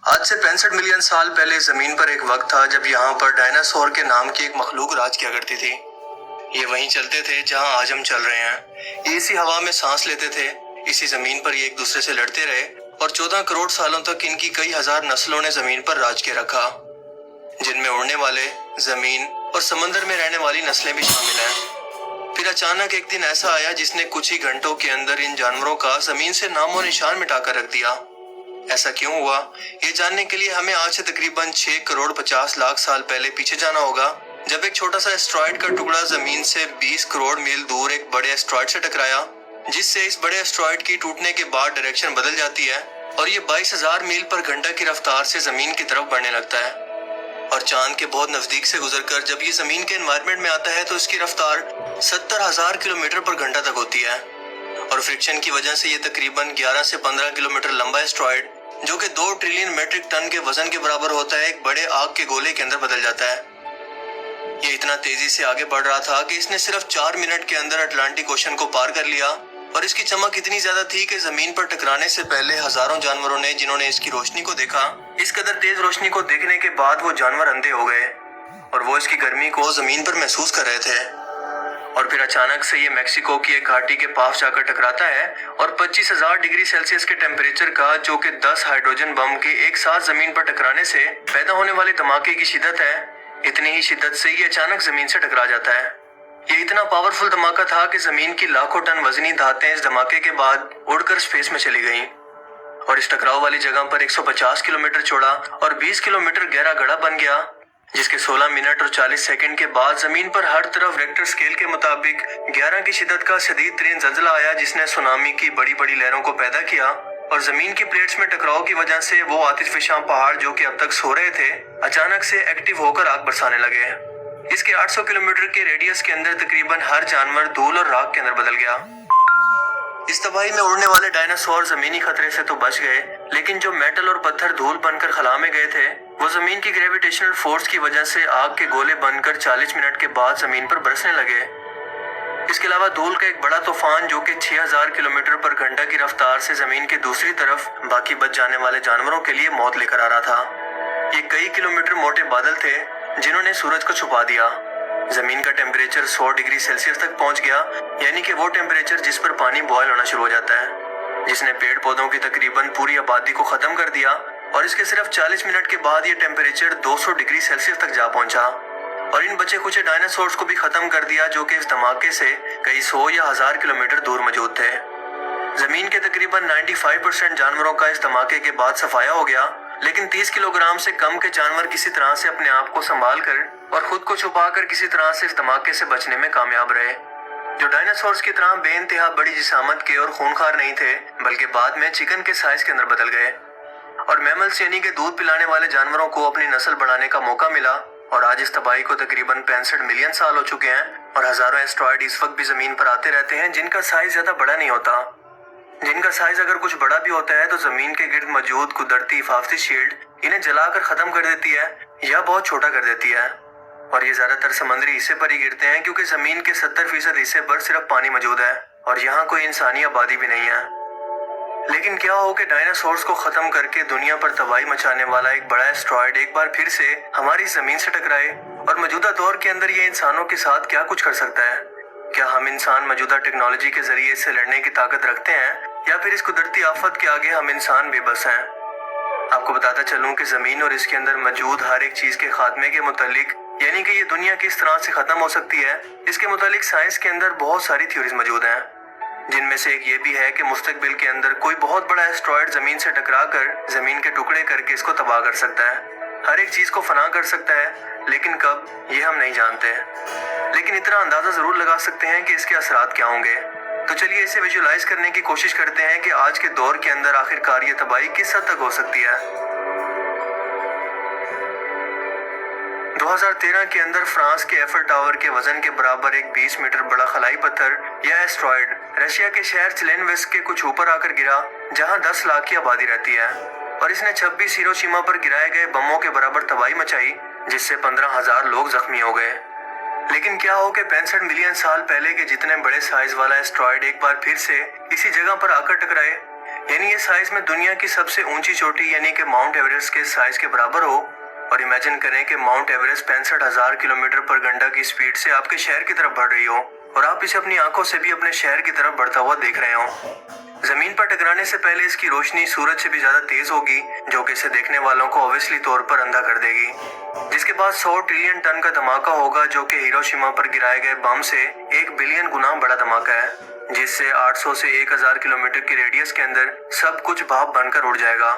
आज से 65 मिलियन साल पहले जमीन पर एक वक्त था जब यहाँ पर डायनासोर के नाम की एक मखलूक राज किया करती थी। ये वहीं चलते थे जहाँ आज हम चल रहे हैं। ये इसी हवा में सांस लेते थे। इसी जमीन पर ये एक दूसरे से लड़ते रहे और 14 करोड़ सालों तक इनकी कई हजार नस्लों ने जमीन पर राज के रखा, जिनमें उड़ने वाले, जमीन और समंदर में रहने वाली नस्लें भी शामिल हैं। फिर अचानक एक दिन ऐसा आया जिसने कुछ ही घंटों के अंदर इन जानवरों का जमीन से नामो निशान मिटाकर रख दिया। ऐसा क्यों हुआ, ये जानने के लिए हमें आज से तकरीबन 6 करोड़ 50 लाख साल पहले पीछे जाना होगा, जब एक छोटा सा एस्ट्रॉइड का टुकड़ा जमीन से 20 करोड़ मील दूर एक बड़े एस्ट्रॉइड से टकराया, जिससे इस बड़े एस्ट्रॉइड की टूटने के बाद डायरेक्शन बदल जाती है और ये 22,000 मील पर घंटा की रफ्तार से जमीन की तरफ बढ़ने लगता है। और चांद के बहुत नजदीक से गुजरकर जब ये जमीन के एनवायरनमेंट में आता है तो इसकी रफ्तार 70,000 किलोमीटर पर घंटा तक होती है। और फ्रिक्शन की वजह से ये तकरीबन 11 से 15 किलोमीटर लंबा एस्ट्रॉइड, जो कि 2 ट्रिलियन मेट्रिक टन के वजन के बराबर होता है, एक बड़े आग के गोले के अंदर बदल जाता है। ये इतना तेजी से आगे बढ़ रहा था कि इसने सिर्फ 4 मिनट के अंदर अटलांटिक ओशन को पार कर लिया। और इसकी चमक इतनी ज्यादा थी कि जमीन पर टकराने से पहले हजारों जानवरों ने, जिन्होंने इसकी रोशनी को देखा, इस कदर तेज रोशनी को देखने के बाद वो जानवर अंधे हो गए और वो इसकी गर्मी को जमीन पर महसूस कर रहे थे। और फिर अचानक से ये मेक्सिको की एक घाटी के पास जाकर टकराता है और 25,000 डिग्री सेल्सियस के टेम्परेचर का, जो कि 10 हाइड्रोजन बम के एक साथ जमीन पर टकराने से पैदा होने वाले धमाके की शिद्दत है, इतनी ही शिद्दत से ये अचानक जमीन से टकरा जाता है। ये इतना पावरफुल धमाका था कि जमीन की लाखों टन वजनी धातें इस धमाके के बाद उड़कर स्पेस में चली गईं। और इस टकराव वाली जगह पर 150 किलोमीटर चौड़ा और 20 किलोमीटर गहरा गड्ढा बन गया, जिसके 16 मिनट और 40 सेकंड के बाद जमीन पर हर तरफ रेक्टर स्केल के मुताबिक 11 की शिद्दत का शदीद तरीन जल्जला आया, जिसने सुनामी की बड़ी बड़ी लहरों को पैदा किया। और जमीन की प्लेट्स में टकराव की वजह से वो आतिशफशां पहाड़, जो कि अब तक सो रहे थे, अचानक से एक्टिव होकर आग बरसाने लगे। इसके 800 किलोमीटर के रेडियस के अंदर तकरीबन हर जानवर धूल और राख के अंदर बदल गया। इस तबाही में उड़ने वाले डायनासोर जमीनी खतरे से तो बच गए, लेकिन जो मेटल और पत्थर धूल बनकर खला में गए थे, वो जमीन की ग्रेविटेशनल फोर्स की वजह से आग के गोले बनकर 40 मिनट के बाद जमीन पर बरसने लगे। इसके अलावा धूल का एक बड़ा तूफान, जो कि 6000 किलोमीटर पर घंटा की रफ्तार से जमीन के दूसरी तरफ बाकी बच जाने वाले जानवरों के लिए मौत लेकर आ रहा था। ये कई किलोमीटर मोटे बादल थे जिन्होंने सूरज को छुपा दिया। जमीन का टेम्परेचर 100 डिग्री सेल्सियस तक पहुंच गया, यानी कि वो टेम्परेचर जिस पर पानी बॉयल होना शुरू हो जाता है, जिसने पेड़ पौधों की तकरीबन पूरी आबादी को खत्म कर दिया। और इसके सिर्फ 40 मिनट के बाद ये टेम्परेचर 200 डिग्री सेल्सियस तक जा पहुंचा और इन बचे कुछ डायनासोर्स को भी खत्म कर दिया, जो कि इस धमाके से कई 100 या 1000 किलोमीटर दूर मौजूद थे। जमीन के तकरीबन 95% जानवरों का इस धमाके के बाद सफाया हो गया, लेकिन 30 किलोग्राम से कम के जानवर किसी तरह से अपने आप को संभाल कर और खुद को छुपाकर किसी तरह से इस धमाके से बचने में कामयाब रहे। जो डायनासोर्स की तरह बेइंतहा बड़ी जिसामत के और खूंखार नहीं थे, बल्कि बाद में चिकन के साइज के अंदर बदल गए और मैमल्स यानी कि दूध पिलाने वाले जानवरों को अपनी नस्ल बढ़ाने का मौका मिला। और आज इस तबाही को तकरीबन 65 मिलियन साल हो चुके हैं और हजारों एस्ट्रॉइड इस वक्त भी जमीन पर आते रहते हैं, जिनका साइज ज्यादा बड़ा नहीं होता। जिनका साइज अगर कुछ बड़ा भी होता है तो जमीन के गिर्द मौजूद कुदरती हिफाजती शील्ड इन्हें जलाकर खत्म कर देती है या बहुत छोटा कर देती है। और ये ज्यादातर समंदरी हिस्से पर ही गिरते हैं, क्योंकि जमीन के 70% हिस्से पर सिर्फ पानी मौजूद है और यहाँ कोई इंसानी आबादी भी नहीं है। लेकिन क्या हो कि डायनासोर्स को खत्म करके दुनिया पर तबाही मचाने वाला एक बड़ा एस्ट्रॉइड एक बार फिर से हमारी जमीन से टकराए, और मौजूदा दौर के अंदर ये इंसानों के साथ क्या कुछ कर सकता है? क्या हम इंसान मौजूदा टेक्नोलॉजी के जरिए इससे लड़ने की ताकत रखते हैं, या फिर इस कुदरती आफत के आगे हम इंसान बेबस हैं? आपको बताता चलूं कि जमीन और इसके अंदर मौजूद हर एक चीज के खात्मे के मुतालिक, यानी कि ये दुनिया किस तरह से खत्म हो सकती है, इसके मुतालिक साइंस के अंदर बहुत सारी थ्योरीज मौजूद हैं, जिनमें से एक ये भी है कि मुस्तकबिल के अंदर कोई बहुत बड़ा एस्ट्रॉइड जमीन से टकराकर जमीन के टुकड़े करके इसको तबाह कर सकता है, हर एक चीज को फना कर सकता है, लेकिन कब, ये हम नहीं जानते। लेकिन इतना अंदाजा जरूर लगा सकते हैं कि इसके असरात क्या होंगे। तो चलिए इसे विजुलाइज करने की कोशिश करते हैं कि आज के दौर के अंदर आखिरकार ये तबाही किस हद तक हो सकती है। 2013 के अंदर फ्रांस के एफल टावर के वजन के बराबर एक 20 मीटर बड़ा खलाई पत्थर या एस्ट्रॉइड रशिया के शहर चिलेनवेस्क के कुछ ऊपर आकर गिरा, जहां 10 लाख की आबादी रहती है, और इसने 26 हिरोशिमा पर गिराए गए बमों के बराबर तबाही मचाई, जिससे 15,000 लोग जख्मी हो गए। लेकिन क्या हो कि 65 मिलियन साल पहले के जितने बड़े साइज वाला एस्ट्रॉइड एक बार फिर से इसी जगह पर आकर टकराए, यानी ये साइज में दुनिया की सबसे ऊंची चोटी यानी कि माउंट एवरेस्ट के साइज के बराबर हो। और इमेजिन करें कि माउंट एवरेस्ट 65,000 किलोमीटर पर घंटा की स्पीड से आपके शहर की तरफ बढ़ रही हो और आप इसे अपनी आंखों से भी अपने शहर की तरफ बढ़ता हुआ देख रहे हो। जमीन पर टकराने से पहले इसकी रोशनी सूरज से भी ज्यादा तेज होगी, जो कि इसे देखने वालों को ऑब्वियसली तौर पर अंधा कर देगी। जिसके बाद 100 ट्रिलियन टन का धमाका होगा, जो कि हिरोशिमा पर गिराए गए बम से 1 बिलियन गुना बड़ा धमाका है, जिससे 800 से 1000 किलोमीटर की रेडियस के अंदर सब कुछ भाप बनकर उड़ जाएगा।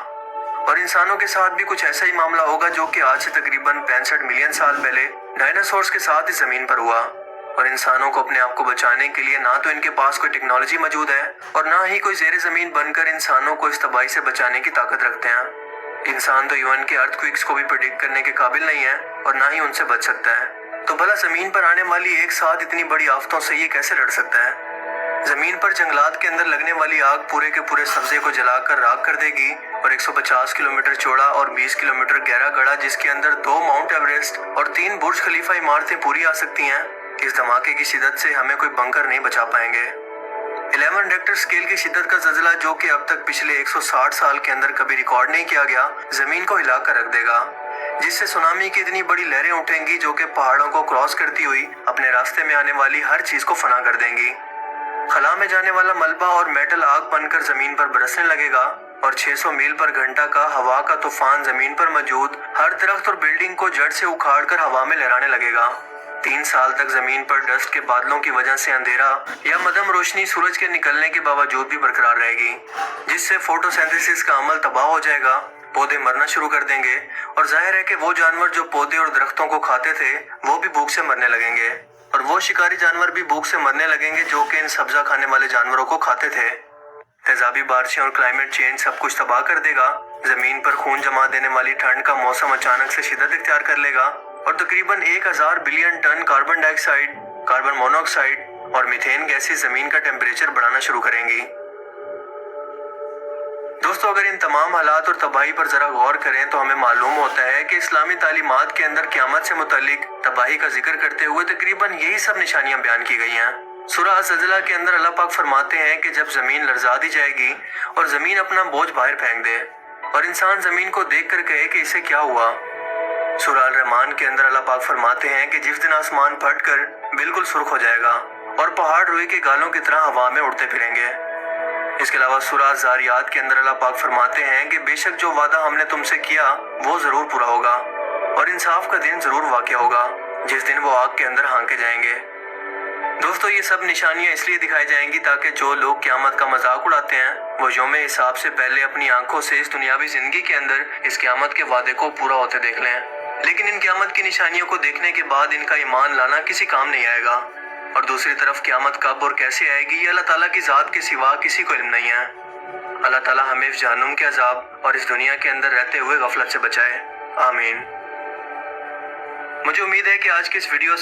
और इंसानों के साथ भी कुछ ऐसा ही मामला होगा, जो कि आज से तकरीबन 65 मिलियन साल पहले डायनासोर्स के साथ इस जमीन पर हुआ। और इंसानों को अपने आप को बचाने के लिए ना तो इनके पास कोई टेक्नोलॉजी मौजूद है और ना ही कोई ज़ेरे ज़मीन बनकर इंसानों को इस तबाही से बचाने की ताकत रखते हैं। इंसान तो यूएन के अर्थक्वेक्स को भी प्रेडिक्ट करने के काबिल नहीं है और ना ही उनसे बच सकता है। तो भला जमीन पर आने वाली एक साथ इतनी बड़ी आफतों से ये कैसे लड़ सकता है? जमीन पर जंगलात के अंदर लगने वाली आग पूरे के पूरे सब्जे को जलाकर राख कर देगी और 150 किलोमीटर चौड़ा और 20 किलोमीटर गहरा गड़ा, जिसके अंदर 2 माउंट एवरेस्ट और 3 बुर्ज खलीफा इमारतें पूरी आ सकती हैं। इस धमाके की शिद्दत से हमें कोई बंकर नहीं बचा पाएंगे। 11 रेक्टर स्केल की शिद्दत का ज़लज़ला, जो कि अब तक पिछले 160 साल के अंदर कभी रिकॉर्ड नहीं किया गया, जमीन को हिला कर रख देगा, जिससे सुनामी की इतनी बड़ी लहरें उठेंगी जो कि पहाड़ों को क्रॉस करती हुई अपने रास्ते में आने वाली हर चीज को फना कर देंगी। खला में जाने वाला मलबा और मेटल आग बनकर जमीन पर बरसने लगेगा और 600 मील पर घंटा का हवा का तूफान जमीन पर मौजूद हर दरख्त और बिल्डिंग को जड़ से उखाड़ कर हवा में लहराने लगेगा। 3 साल तक जमीन पर डस्ट के बादलों की वजह से अंधेरा या मध्यम रोशनी सूरज के निकलने के बावजूद भी बरकरार रहेगी, जिससे फोटोसिंथेसिस का अमल तबाह हो जाएगा, पौधे मरना शुरू कर देंगे और जाहिर है कि वो जानवर जो पौधे और दरख्तों को खाते थे वो भी भूख से मरने लगेंगे और वो शिकारी जानवर भी भूख से मरने लगेंगे जो कि इन सब्जा खाने वाले जानवरों को खाते थे। तेजाबी बारिशें और क्लाइमेट चेंज सब कुछ तबाह कर देगा। जमीन पर खून जमा देने वाली ठंड का मौसम अचानक से शिद्दत इख्तियार कर लेगा और तकरीबन 1000 billion ton carbon dioxide, carbon monoxide और मीथेन गैसें जमीन का टेम्परेचर बढ़ाना शुरू करेंगी। दोस्तों, अगर इन तमाम हालात और तबाही पर जरा गौर करें तो हमें मालूम होता है कि इस्लामी तालीमात के अंदर क़यामत से मुतालिक तबाही का जिक्र करते हुए तकरीबन यही सब निशानियां बयान की गई हैं। सूरह अज़-ज़लज़ला के अंदर अल्लाह पाक फरमाते हैं कि जब जमीन लरजा दी जाएगी और जमीन अपना बोझ बाहर फेंक दे और इंसान जमीन को देख कर कहे कि इसे क्या हुआ। सूरह अल-रहमान के अंदर अल्लाह पाक फरमाते हैं कि जिस दिन आसमान फट कर बिल्कुल सुर्ख हो जाएगा और पहाड़ रुई के गालों की तरह हवा में उड़ते फिरेंगे। इसके अलावा सूरह ज़ारियात के अंदर अल्लाह पाक फरमाते हैं कि बेशक जो वादा हमने तुमसे किया वो जरूर पूरा होगा और इंसाफ का दिन जरूर वाक़या होगा, जिस दिन वो आग के अंदर हांके जाएंगे। दोस्तों, ये सब निशानियां इसलिए दिखाई जाएंगी ताकि जो लोग क़यामत का मजाक उड़ाते हैं वो यौम हिसाब से पहले अपनी आंखों से इस दुनियावी जिंदगी के अंदर इस क़यामत के वादे को पूरा होते देख लें। लेकिन इन क़यामत की निशानियों को देखने के बाद इनका ईमान लाना किसी काम नहीं आएगा और दूसरी तरफ क़यामत कब और कैसे आएगी ये अल्लाह ताला की ज़ात के सिवा किसी को इल्म नहीं है। अल्लाह ताला हमें इस जहन्नुम के अजाब और इस दुनिया के अंदर रहते हुए गफलत से बचाए। आमीन। मुझे उम्मीद है कि आज की इस वीडियो